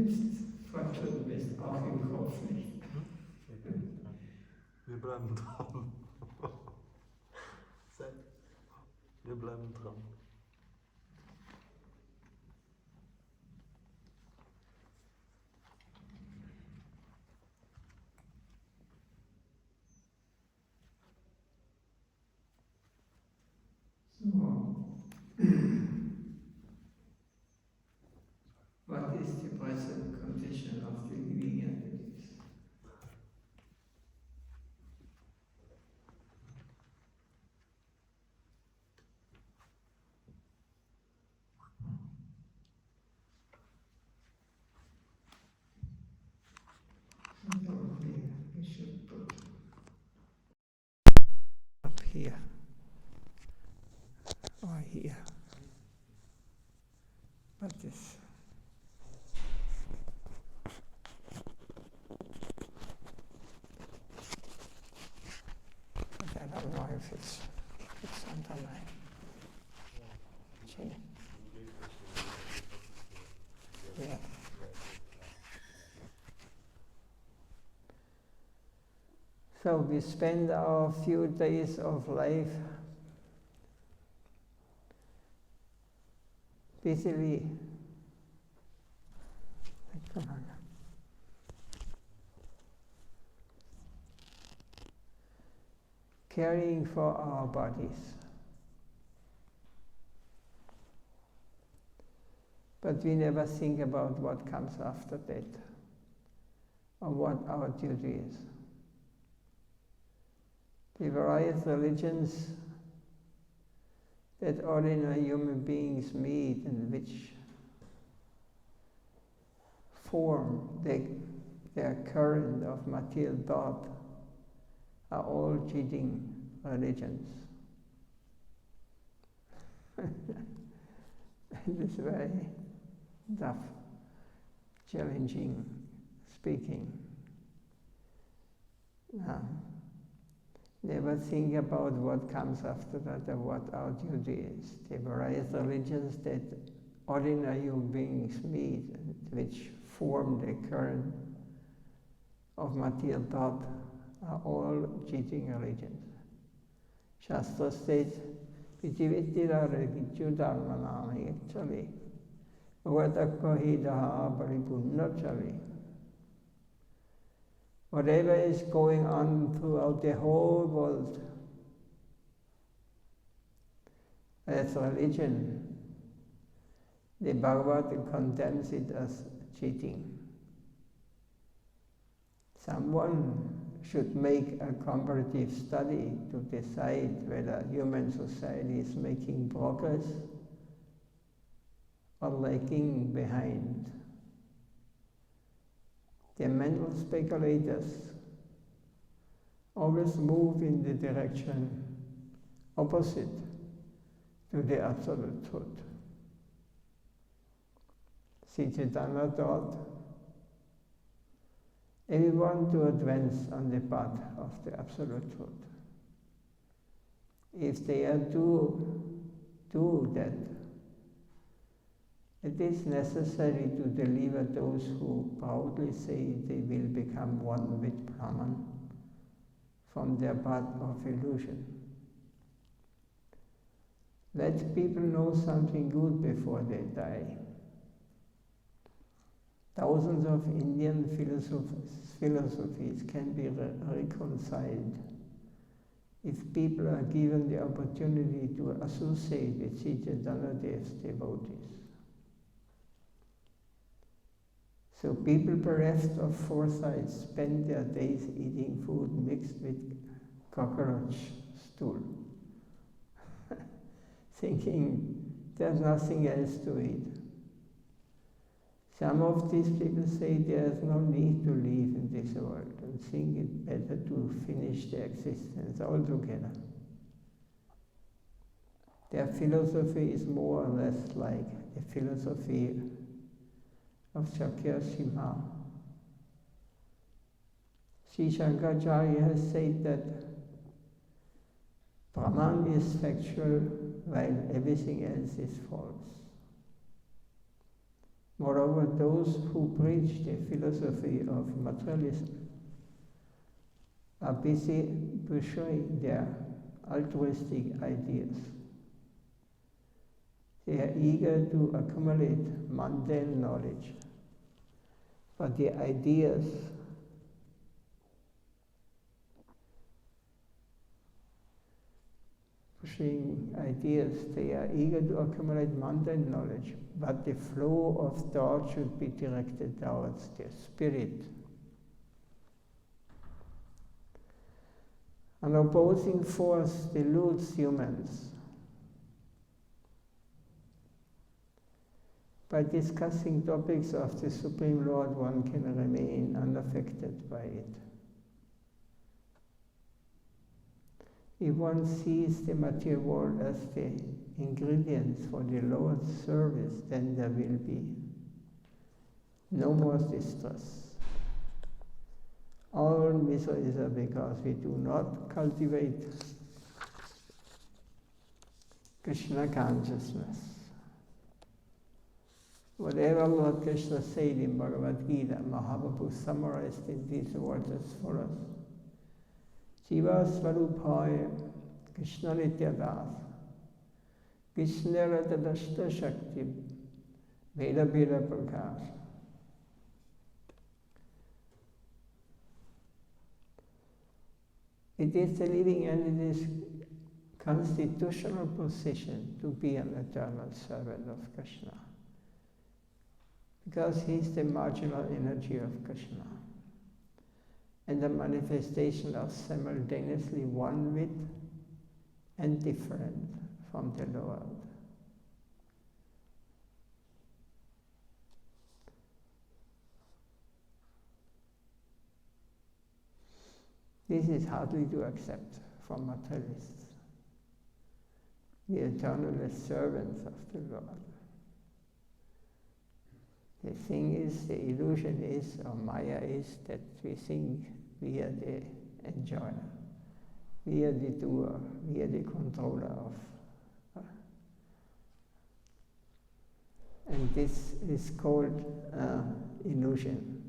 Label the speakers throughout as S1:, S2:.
S1: jetzt fortschritt bist, auch im Kopf nicht.
S2: Wir bleiben dran. Wir bleiben dran.
S1: So. What is the present condition of the living entities? Probably we should put up here or here. But this. But I don't know if it's under my chin. Yeah. So we spend our few days of life busily caring for our bodies. But we never think about what comes after death or what our duty is. The various religions that ordinary human beings meet and which form their current of material thought are all cheating religions. It is very tough, challenging speaking. Never think about what comes after that or what our duty is. The various religions that ordinary human beings meet, which form the current of material thought, are all cheating religions. Shastra states, Vichivittira Vichuddharmanani actually. Vadakohidaha Paripunnachari. Whatever is going on throughout the whole world as religion, the Bhagavad condemns it as cheating. Someone should make a comparative study to decide whether human society is making progress or lagging behind. The mental speculators always move in the direction opposite to the absolute truth. Sri Chaitanya taught everyone to advance on the path of the absolute truth. If they are to do that, it is necessary to deliver those who proudly say they will become one with Brahman from their path of illusion. Let people know something good before they die. Thousands of Indian philosophies can be reconciled if people are given the opportunity to associate with Sri Chaitanya Dev's devotees. So people bereft of foresight spend their days eating food mixed with cockroach stool, thinking there's nothing else to eat. Some of these people say there's no need to live in this world and think it better to finish their existence altogether. Their philosophy is more or less like the philosophy of Shakyamuni. Sri Shankaracharya has said that Brahman is factual while everything else is false. Moreover, those who preach the philosophy of materialism are busy pursuing their altruistic ideas. They are eager to accumulate mundane knowledge, but the ideas they are eager to accumulate mundane knowledge, but the flow of thought should be directed towards the spirit. An opposing force deludes humans. By discussing topics of the Supreme Lord, one can remain unaffected by it. If one sees the material world as the ingredients for the Lord's service, then there will be no more distress. All miseries are because we do not cultivate Krishna consciousness. Whatever Lord Krishna said in Bhagavad Gita, Mahaprabhu summarized in these words as follows. Jiva Svarupaya Krishna Nityadas Krishna Radha Shakti Veda Veda Prakash. It is the living entity's constitutional position to be an eternal servant of Krishna, because he is the marginal energy of Krishna, and the manifestation of simultaneously one with and different from the Lord. This is hardly to accept from materialists, the eternal servants of the Lord. The thing is, the illusion is, or Maya is, that we think we are the enjoyer, we are the doer, we are the controller of. And this is called illusion.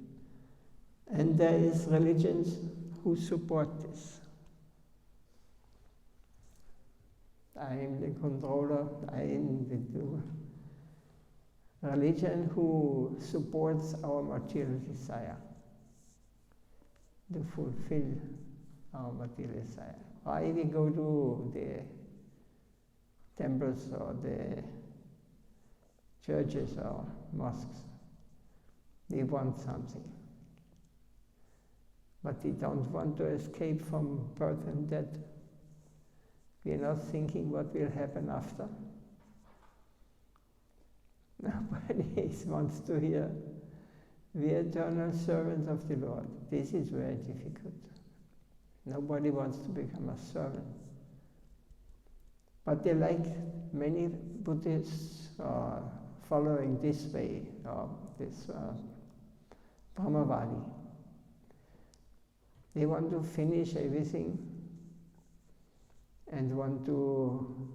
S1: And there is religions who support this. I am the controller, I am the doer. Religion who supports our material desire, to fulfill our material desire. Why we go to the temples or the churches or mosques? They want something. But they don't want to escape from birth and death. We are not thinking what will happen after. Nobody wants to hear. We are eternal servants of the Lord. This is very difficult. Nobody wants to become a servant. But they like many Buddhists following this way, this Brahmavadi. They want to finish everything and want to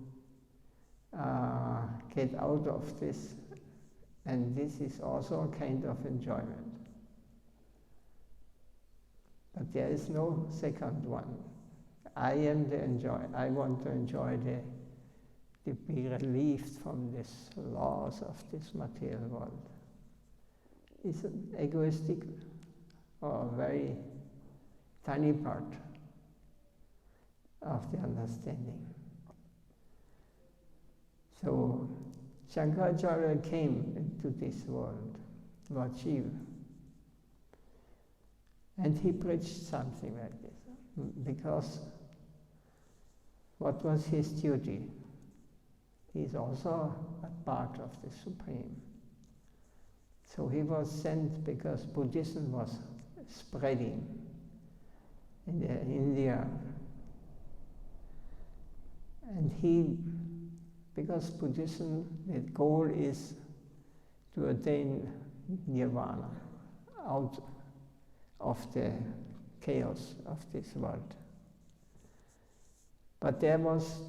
S1: get out of this. And this is also a kind of enjoyment. But there is no second one. I am the enjoyer. I want to enjoy to be relieved from these laws of this material world. It's an egoistic or very tiny part of the understanding. So Shankaracharya came into this world, Lord Shiva, and he preached something like this, because what was his duty? He is also a part of the Supreme. So he was sent because Buddhism was spreading in India. And because Buddhism, the goal is to attain nirvana, out of the chaos of this world. But there was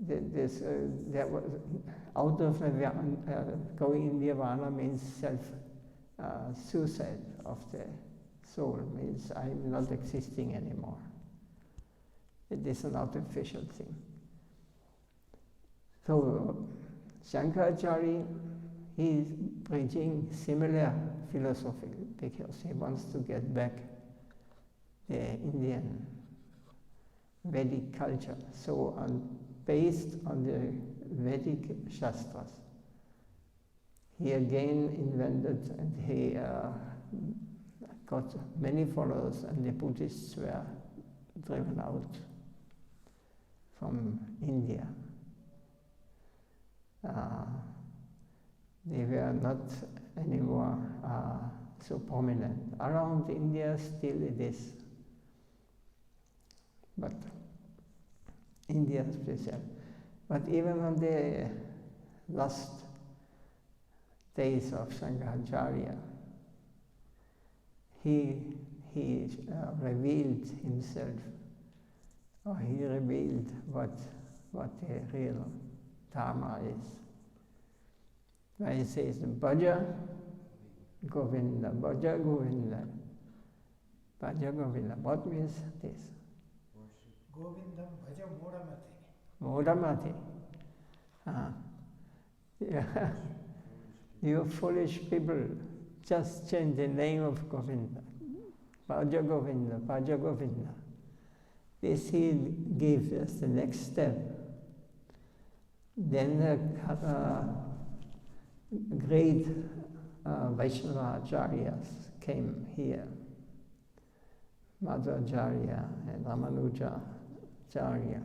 S1: There was, out of going in Nirvana means suicide of the soul, means I'm not existing anymore. It is an artificial thing. So Shankaracharya, he is preaching similar philosophy because he wants to get back the Indian Vedic culture. So based on the Vedic Shastras, he again invented, and he got many followers, and the Buddhists were driven out from India. They were not anymore so prominent. Around India still it is, but India special. But even on the last days of Shankaracharya, he revealed himself, or he revealed what the real Dharma is. Where he says, Bhaja Govinda, Bhaja Govinda, Bhaja Govinda. What means this?
S3: Govinda Bhaja
S1: Modamati.
S3: Modamati.
S1: Yeah. You foolish people, just change the name of Govinda. Bhaja Govinda, Bhaja Govinda. This he gives as the next step. Then great Vaishnava acharyas came here. Madhvacharya and Ramanujacharya.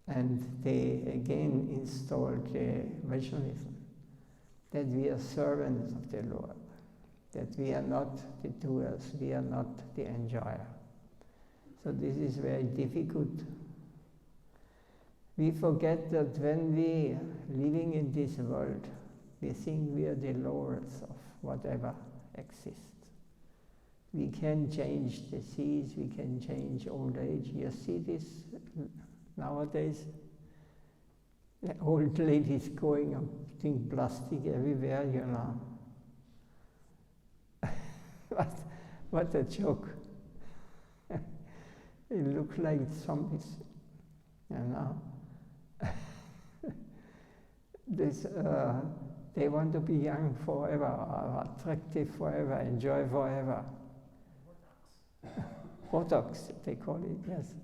S1: And they again installed Vaishnavism, that we are servants of the Lord, that we are not the doers, we are not the enjoyer. So this is very difficult. We forget that when we are living in this world, we think we are the lords of whatever exists. We can change disease, we can change old age. You see this nowadays? The old ladies going and putting plastic everywhere, you know. What a joke. They look like zombies, you know. They want to be young forever, attractive forever, enjoy forever. Botox, they call it, yes.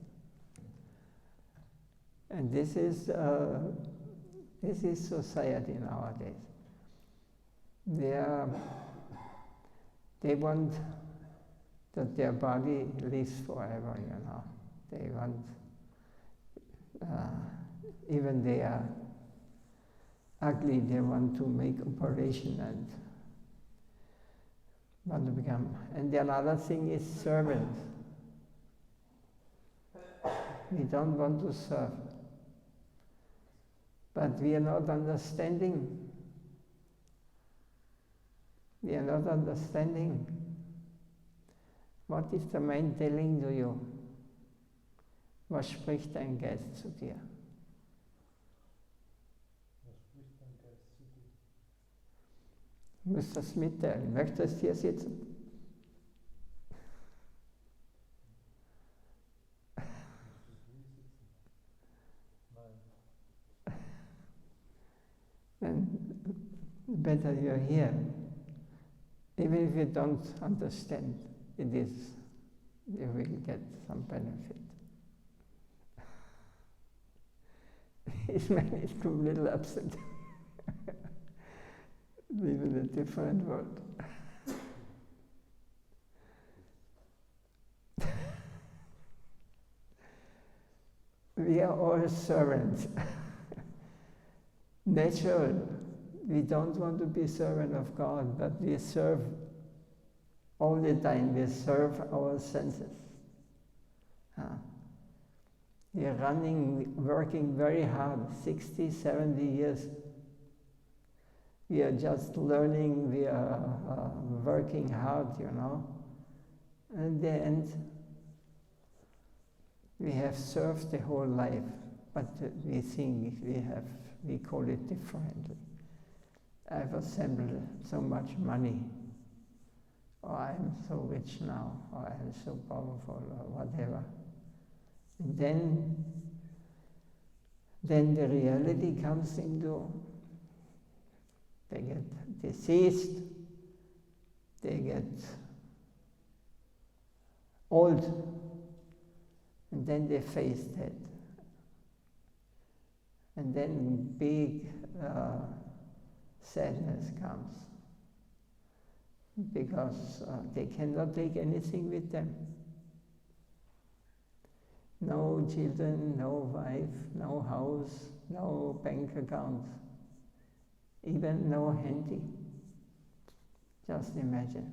S1: And this is society nowadays. They want that their body lives forever, you know. They want, even they are ugly, they want to make operation and want to become. And the another thing is servant. We don't want to serve. But we are not understanding. We are not understanding. What is the mind telling to you? Was spricht dein Geist zu dir? Du musst das mitteilen. Möchtest du hier sitzen? Then better you're here. Even if you don't understand, you will get some benefit. This man is a little upset. Live in a different world. We are all servants. Natural. We don't want to be servant of God, but we serve all the time. We serve our senses. We are working very hard, 60, 70 years. We are just learning, we are working hard, you know. And in the end, we have served the whole life, but we think we call it differently. I've assembled so much money, or I'm so rich now, or I'm so powerful, or whatever. And then the reality comes into, they get diseased, they get old, and then they face that. And then big sadness comes, because they cannot take anything with them. No children, no wife, no house, no bank account, even no handy. Just imagine.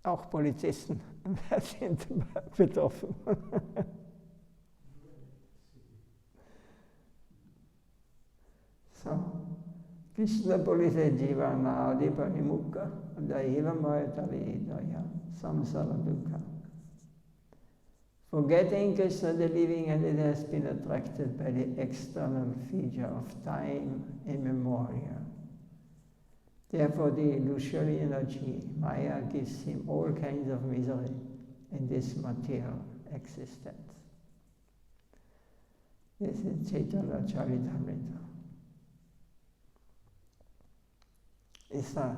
S1: Auch Polizisten sind betroffen. So, Krishna Polise Jivana Adipanimukkha Daiva Mayatali Daya Samsara Dukkha. Forgetting Krishna the living entity has been attracted by the external feature of time immemorial. Therefore, the illusory energy, Maya, gives him all kinds of misery in this material existence. This is Chaitanya Charitamrita. Is there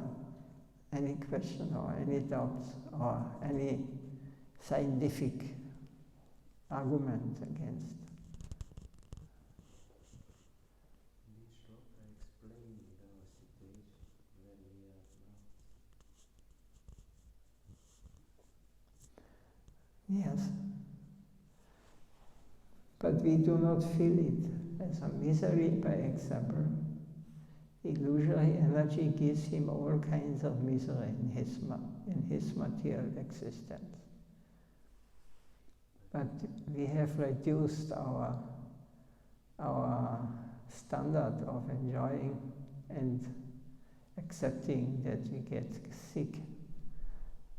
S1: any question or any doubts or any scientific argument against? Yes, but we do not feel it as a misery. By example, illusory energy gives him all kinds of misery in his material existence. But we have reduced our standard of enjoying and accepting that we get sick,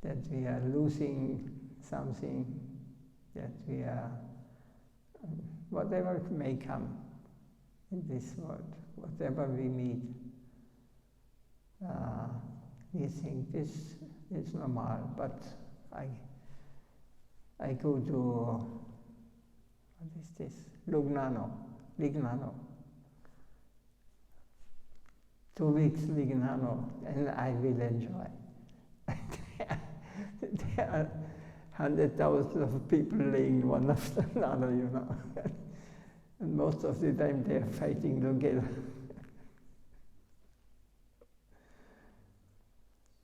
S1: that we are losing something, that we are, whatever may come in this world, whatever we meet, we think this is normal, but I go to, what is this, Lignano, 2 weeks Lignano, and I will enjoy. There are 100,000 of people laying one after another, you know. And most of the time they are fighting together.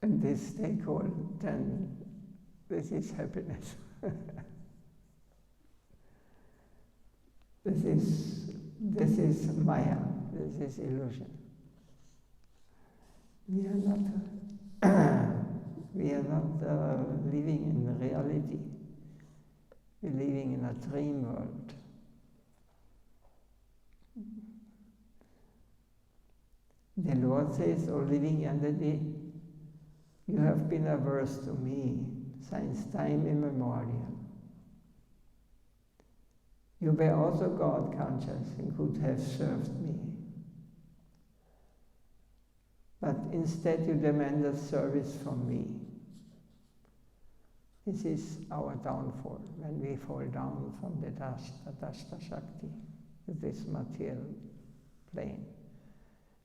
S1: And this they call, then this is happiness. This is Maya, this is illusion. We are not living in reality. We're living in a dream world. The Lord says, O living entity, you have been averse to me since time immemorial. You were also God conscious and could have served me. But instead you demanded service from me. This is our downfall, when we fall down from the Dashta Shakti to this material plane.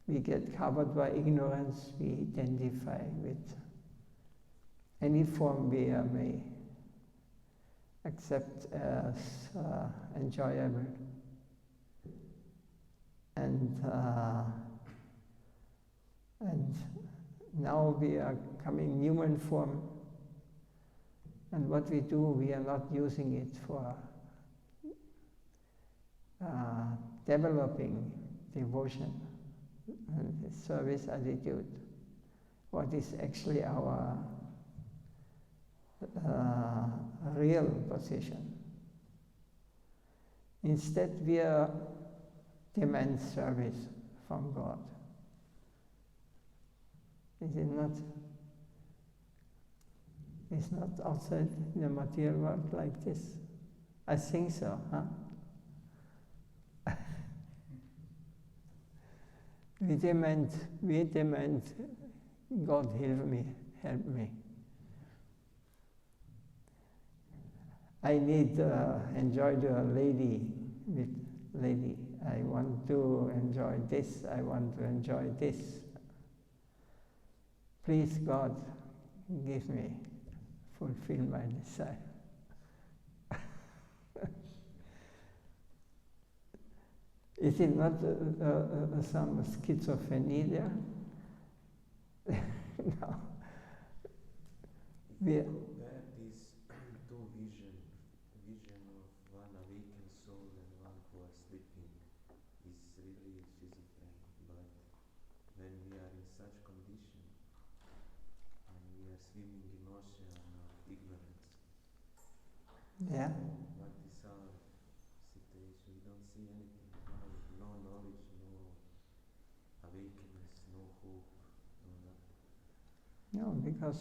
S1: We get covered by ignorance, we identify with any form we may accept as enjoyable. And now we are coming human form, and what we do, we are not using it for developing devotion and service attitude, what is actually our real position. Instead, we are demand service from God. Is it not? It's not outside the material world like this. I think so, huh? We demand, God help me. I need enjoy the lady. I want to enjoy this. I want to enjoy this. Please, God, give me, fulfill my desire. Is it not some schizophrenia there? No.
S4: If you compare these two vision of one awakened soul and one who are sleeping, is really schizophrenic. But when we are in such condition and we are swimming in ocean of ignorance,
S1: Yeah.
S4: what is our situation? We don't see anything. No knowledge, no awakeness, no hope, no nothing.
S1: No, because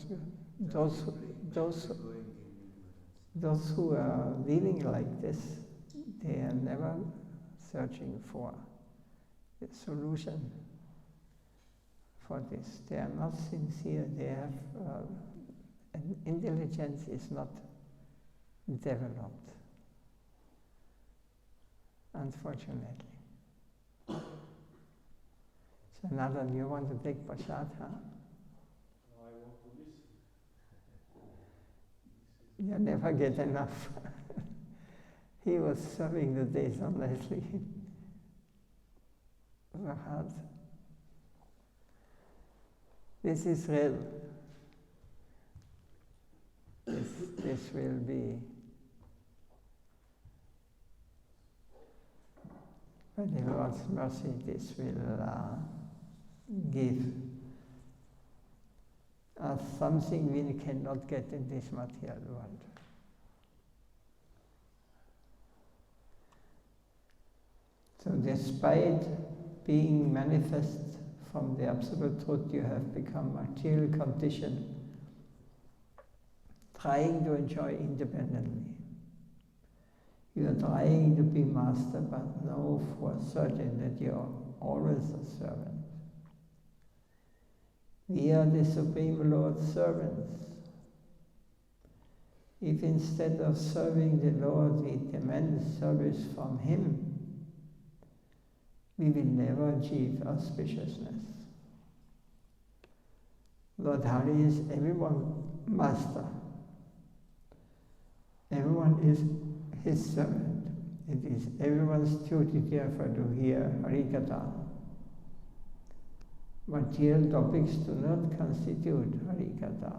S1: those who are living like this, they are never searching for a solution for this. They are not sincere. They have an intelligence is not developed, unfortunately. So Nathan, you want to take prasad, huh?
S2: I want to listen.
S1: You never get enough. He was serving the days on Leslie. So hard. This is real. This will be. By the Lord's mercy, this will give us something we cannot get in this material world. So despite being manifest from the Absolute Truth, you have become material conditioned, trying to enjoy independently. You are trying to be master, but know for certain that you are always a servant. We are the Supreme Lord's servants. If instead of serving the Lord we demand service from Him, we will never achieve auspiciousness. Lord Hari is everyone's master. Everyone is His servant. It is everyone's duty therefore to hear Harikatha. Material topics do not constitute Harikatha.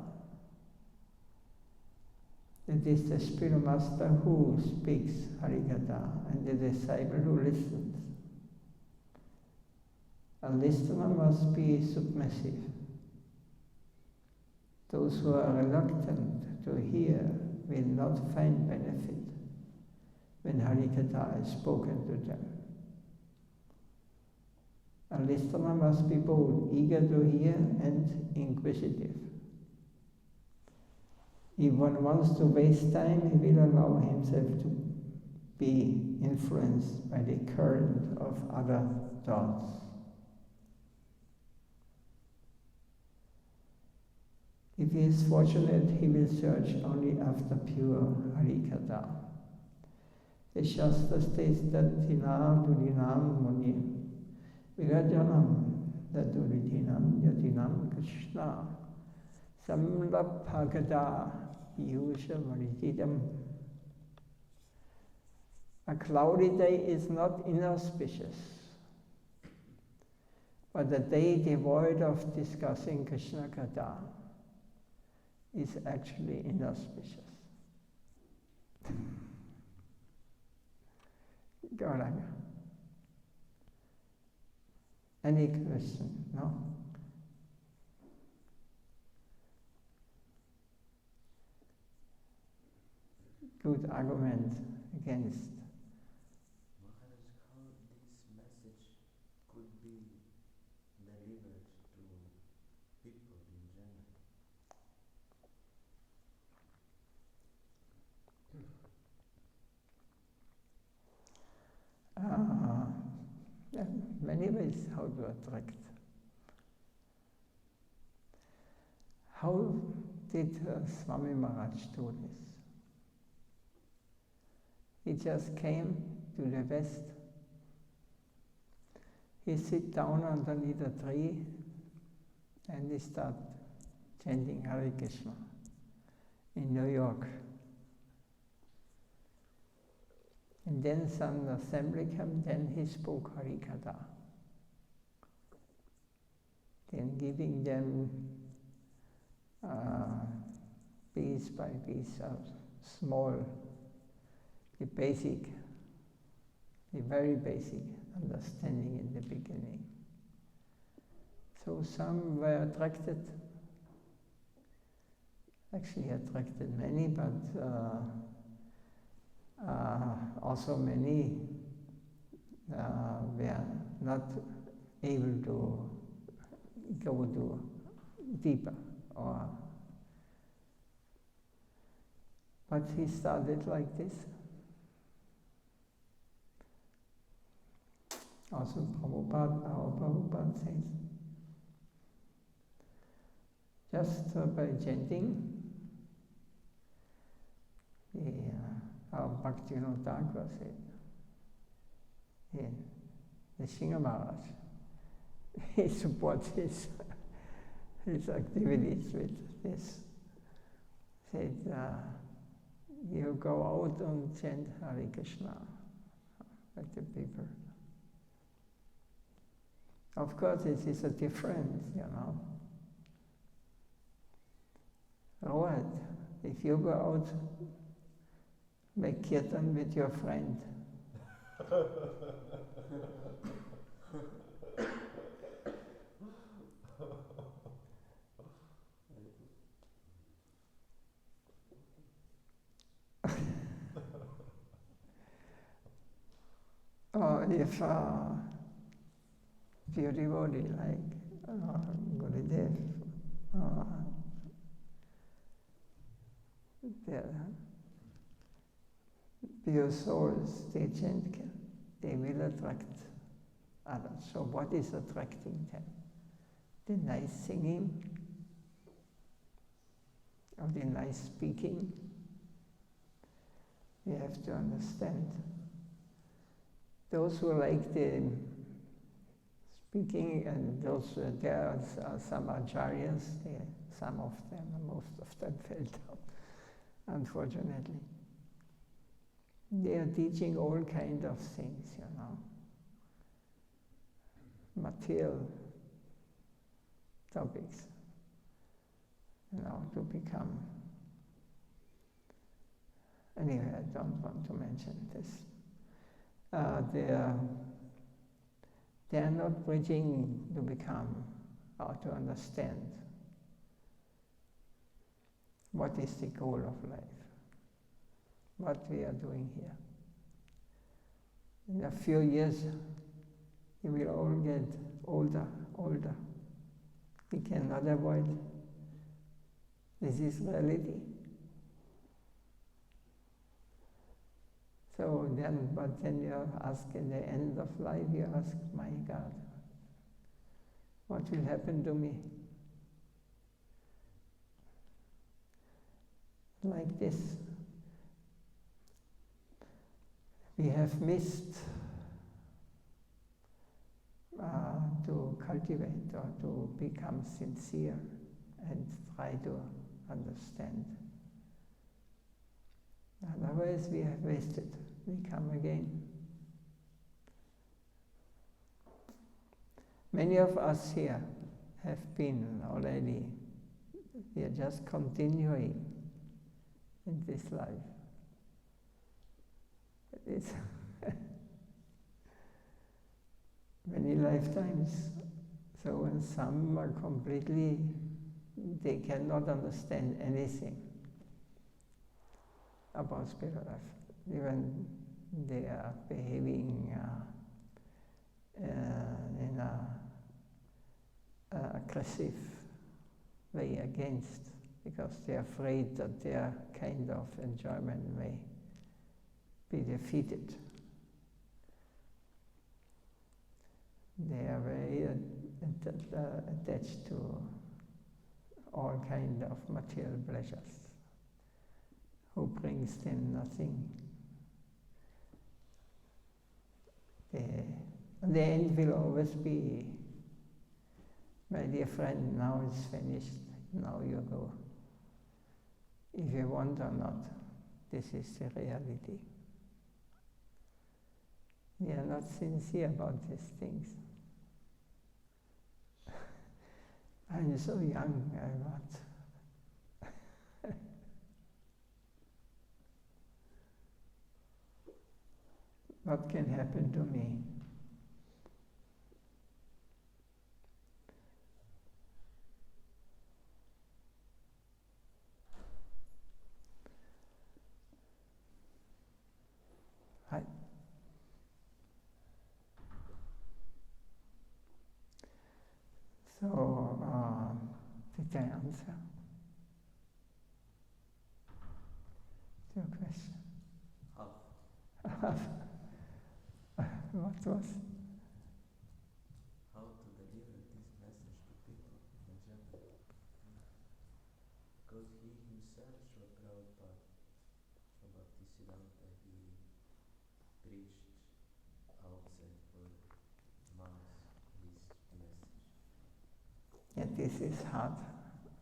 S1: It is the Spirit Master who speaks Harikatha and the disciple who listens. A listener must be submissive. Those who are reluctant to hear will not find benefit when Harikatha is spoken to them. A listener must be bold, eager to hear, and inquisitive. If one wants to waste time, he will allow himself to be influenced by the current of other thoughts. If he is fortunate, he will search only after pure Harikatha. The Shastra states that Dinam Dudinam Muni Virajanam Daduridinam Yatinam Krishna Samlabhagata Yusha Maritidam. A cloudy day is not inauspicious, but a day devoid of discussing Krishna Katha is actually inauspicious. Gauranga. Any question? No? Good argument against.
S4: Maharaj, how this message
S1: many ways how to attract. How did Swami Maharaj do this? He just came to the West. He sit down underneath a tree and he start chanting Hare Krishna in New York. And then some assembly came, then he spoke Harikatha. Then giving them piece by piece of small, the very basic understanding in the beginning. So some were attracted, actually attracted many, but also many were not able to go to deeper. But he started like this. Also our Prabhupada says, just by chanting, our Bhakti Thakur said, the Singer Maharaj, he supports his activities with this. Said, you go out and chant Hare Krishna, like the people. Of course, this is a difference, What? If you go out, make kirtan with your friend. Or if your devotee like Gurudev, their pure souls, they chant, they will attract others. So what is attracting them? The nice singing, or the nice speaking. We have to understand. Those who like the speaking, and those there are some acharyas, some of them, most of them fell down, unfortunately. They are teaching all kinds of things, material topics, to become. Anyway, I don't want to mention this. They are not preaching to become or to understand what is the goal of life, what we are doing here. In a few years, we will all get older. We cannot avoid. This is reality. So then you ask in the end of life, you ask, my God, what will happen to me? Like this. We have missed to cultivate or to become sincere and try to understand. Otherwise we have wasted. We come again. Many of us here have been already, we are just continuing in this life. It's many lifetimes. So when some are completely, they cannot understand anything about spiritual life. Even they are behaving in an aggressive way against, because they are afraid that their kind of enjoyment may be defeated. They are very attached to all kind of material pleasures, who brings them nothing. The end will always be, my dear friend, now it's finished, now you go. If you want or not, this is the reality. We are not sincere about these things. I'm so young, I want. What can happen to me? So, did I answer your question?
S4: Half.
S1: What was?
S4: How to deliver this message to people in general? Because he himself, Srila Prabhupada, Bhakti Siddhanta, he preached outside for months his message.
S1: Yeah, this is hard,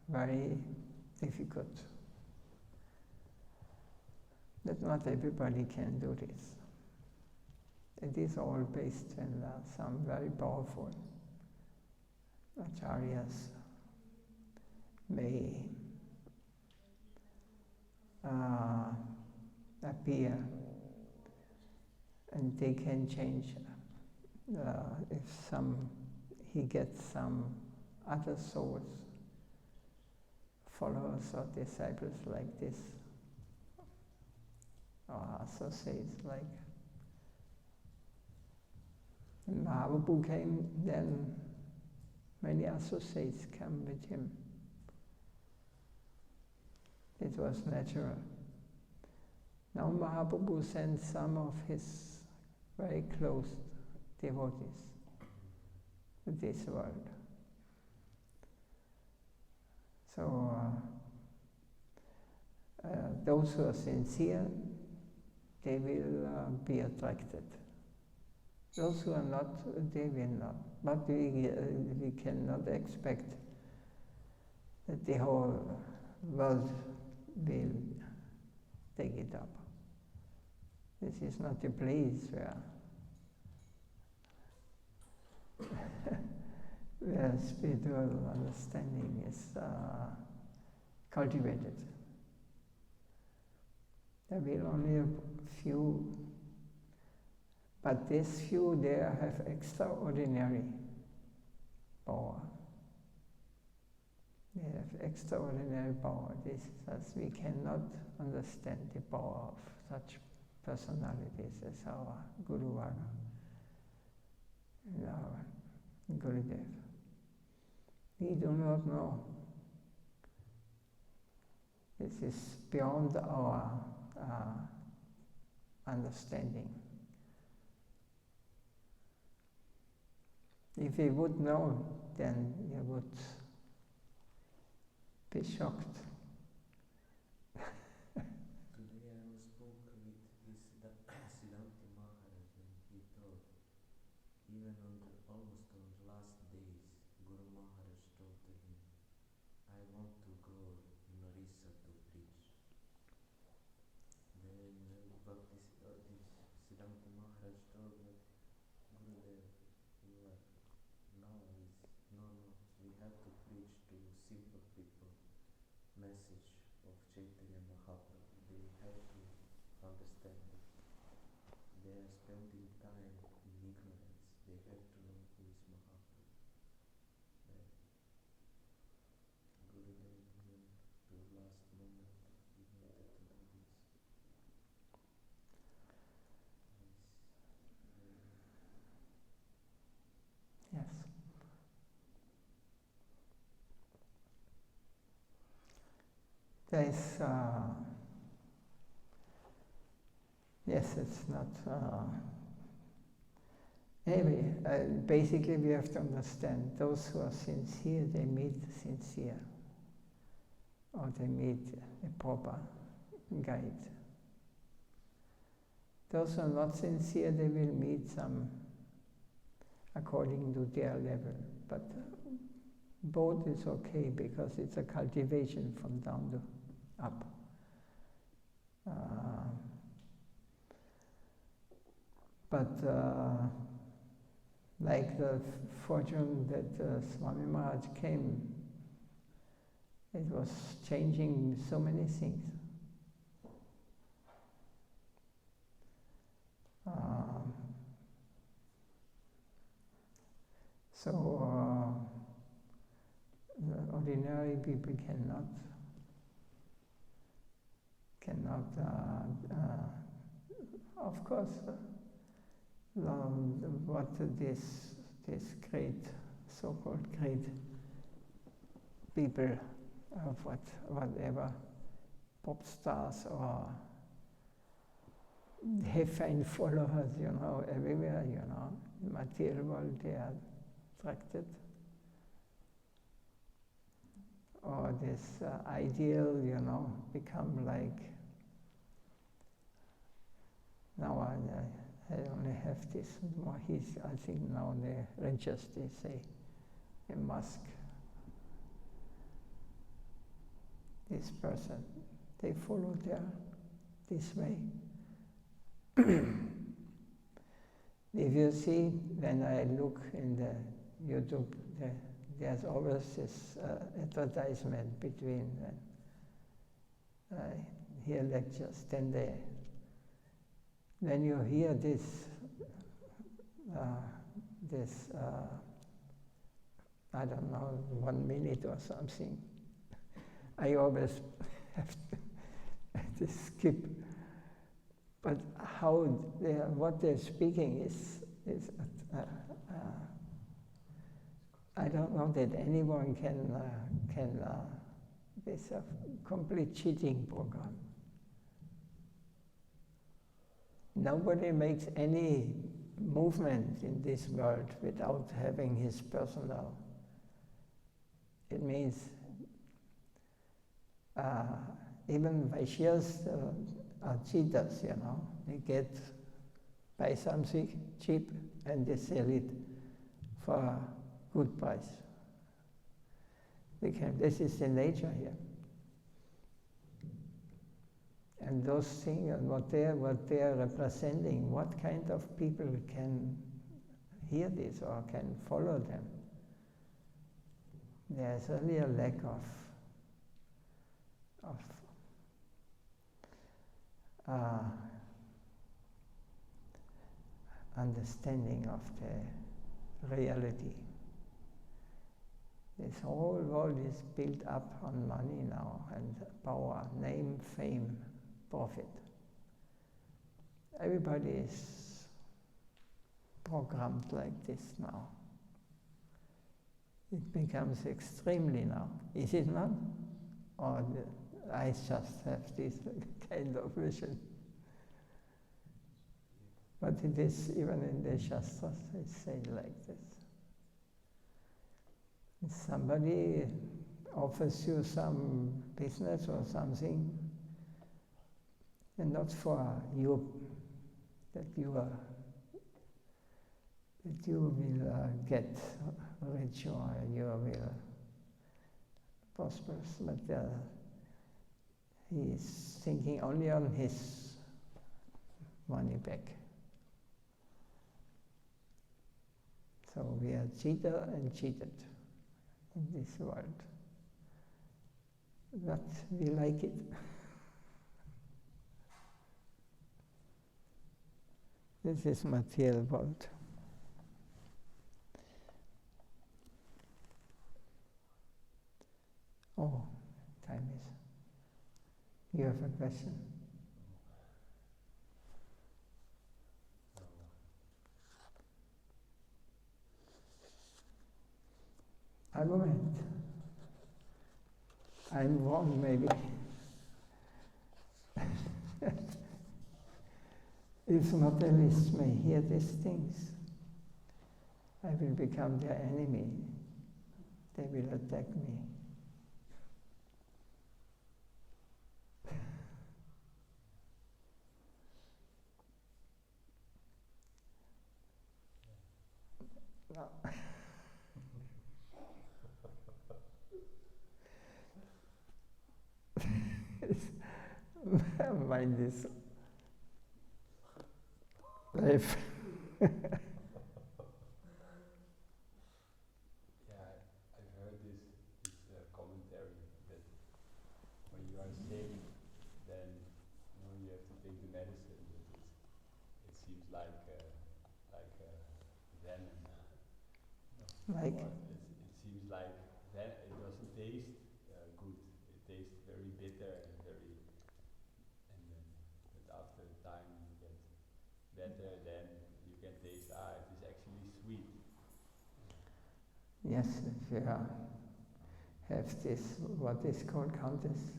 S1: very difficult. But not everybody can do this. It is all based on some very powerful acharyas may appear, and they can change. If he gets some other souls, followers or disciples like this, or associates like when Mahaprabhu came, then many associates come with him. It was natural. Now Mahaprabhu sent some of his very close devotees to this world. So those who are sincere, they will be attracted. Those who are not, they will not. But we cannot expect that the whole world will take it up. This is not a place where spiritual understanding is cultivated. There will only a few, but these few there have extraordinary power. They have extraordinary power. This is as we cannot understand the power of such personalities as our Guru Varga and our Gurudev. We do not know. This is beyond our understanding. If we would know, then we would be shocked.
S4: Today I spoke with this Siddhanta Maharaj, and he told, even almost on the last days, Guru Maharaj told to him, I want to go in Orissa to preach. Then Bhakti Siddhanta Maharaj told that, Gurudev, you are no, we have to preach to simple people message of Chaitanya Mahaprabhu. They have to understand it. They are spending time in ignorance. They have to know who is Mahaprabhu. Gurudev knew to the last moment he wanted to do this.
S1: Yes. There is, yes, it's not Anyway, basically we have to understand, those who are sincere, they meet sincere. Or they meet a proper guide. Those who are not sincere, they will meet some according to their level. But both is okay because it's a cultivation from down to up. Like the fortune that Swami Maharaj came, it was changing so many things. The ordinary people cannot, of course, what this great, so-called great people of whatever, pop stars or they find followers, everywhere, material world they are attracted. Or this ideal, become like, now I only have this, I think now the richest, they say, a Musk, this person, they follow this way. If you see, when I look in the YouTube, there's always this advertisement between hear lectures, then when you hear this I don't know, 1 minute or something, I always have to skip. But what they're speaking is I don't know that anyone can it's a complete cheating program. Nobody makes any movement in this world without having his personal. It means even Vaishyas are cheaters, They buy something cheap and they sell it for a good price. This is the nature here. And those things, what they are representing, what kind of people can hear this or can follow them? There's really a lack of understanding of the reality. This whole world is built up on money now and power, name, fame, profit. Everybody is programmed like this now. It becomes extremely now, is it not? Or I just have this kind of vision. But it is, even in the Shastras, it's said like this. If somebody offers you some business or something, and not for you, that you will get rich or you will prosperous, but he is thinking only on his money back. So we are cheater and cheated in this world. But we like it. This is material world. Oh, time is. You have a question? Argument. I'm wrong, maybe. If materialists may hear these things, I will become their enemy. They will attack me. No. Mind is life.
S5: I've heard this commentary that when you are sick, then you have to take the medicine. It seems like venom.
S1: Like?
S5: It seems like it doesn't taste good. It tastes very bitter and but after a time you get better. Then you can taste. It is actually sweet.
S1: Yes, if you have this, what is called Countess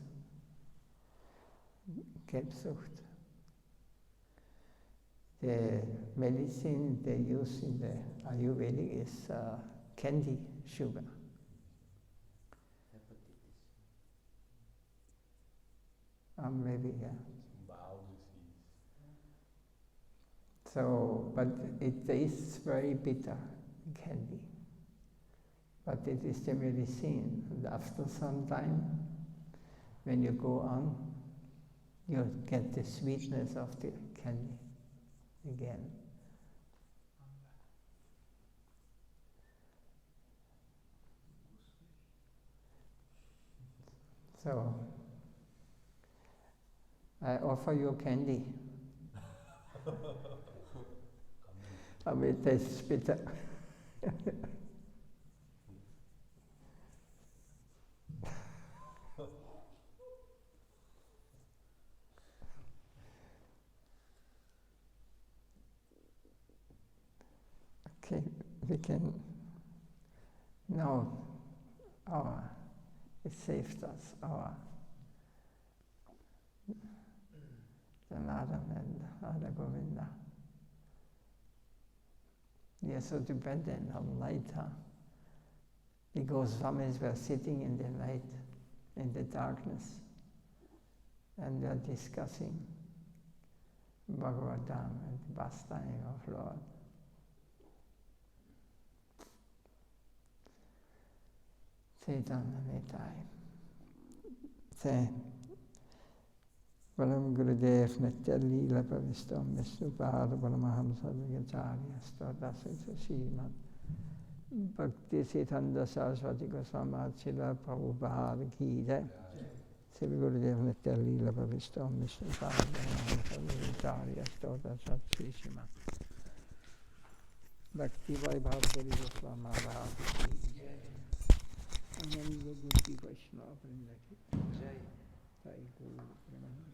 S1: Gelbsucht. The medicine they use in the Ayurvedic is candy sugar. Maybe, yeah. So, but it tastes very bitter, candy. But it is the medicine. And after some time, when you go on, you get the sweetness of the candy again. So, I offer you candy. It tastes bitter. Okay, we can now it saved us the Radha and Radha Govinda. We are so dependent on light, The Goswamis were sitting in the night, in the darkness, and they are discussing Bhagavatam and the pastime of Lord. Chaitanya Nitai. Say, Param Gurudev Nitya Leela Pavistam Vishnupada Paramahamsa Vigacharya Stardasita Srimad Bhakti Siddhanta Saraswati Goswami Srila Prabhupada Ki Jai. Sri Gurudev Nitya Leela Pavistam Vishnupada Paramahamsa Vigacharya Stardasita Srimad Bhakti Vaibhav Guru Goswami Maharaj Ki Jai. Ananda Bhakti Vaishnava Vrinda Ki Jai. Sai Guru Brahma Jai